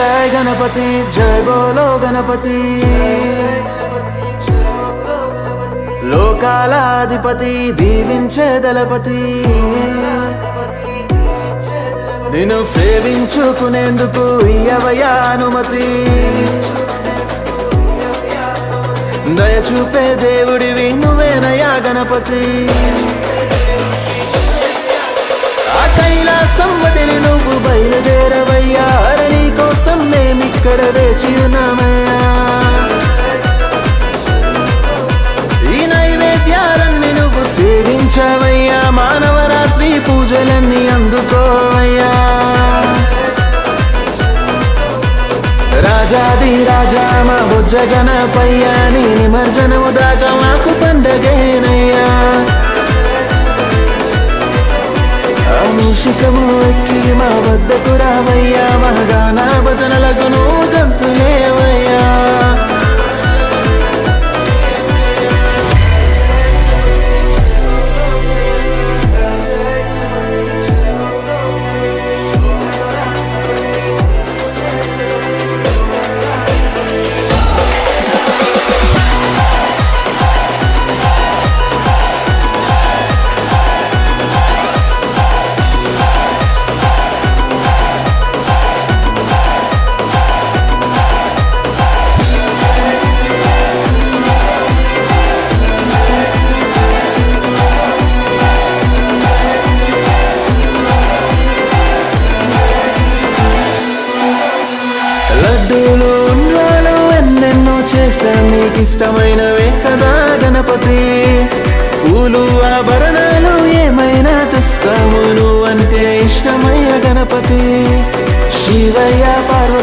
जय गणपति जय बोलो गणपति లోకాలాధిపతి దీవించే దళపతి నిన్ను సేవించుకునేందుకు ఇయ్యవయ్యా అనుమతి దయచూపే దేవుడివి నువ్వేనయ్యా గణపతి ఆ కైలాసం వదిలి నువ్వు బయలుదేరవయ్యా నీ కోసం మేమిక్కడ వేచి ఉన్నామయ్యా సేవించవయ్యా మానవరాత్రి పూజలన్నీ అందుకోవయ్యా రాజాది రాజా మా బుజ్జ గణపయ్యా నీ నిమజ్జనము దాకా మాకు పండగేనయ్యా మూషికము ఎక్కి మా వద్దకు రావయ్యా మా గానా భజనలకు నువ్వు గంతులేవయ్యా లడ్డూలు ఉండ్రాలు ఎన్నెన్నో చేశాం నీకిష్టమైనవే కదా గణపతి పూలు ఆభరణాలు ఏమైనా తెస్తాము నువ్వంటే ఇష్టమయ్య గణపతి శివయ్య పార్వతి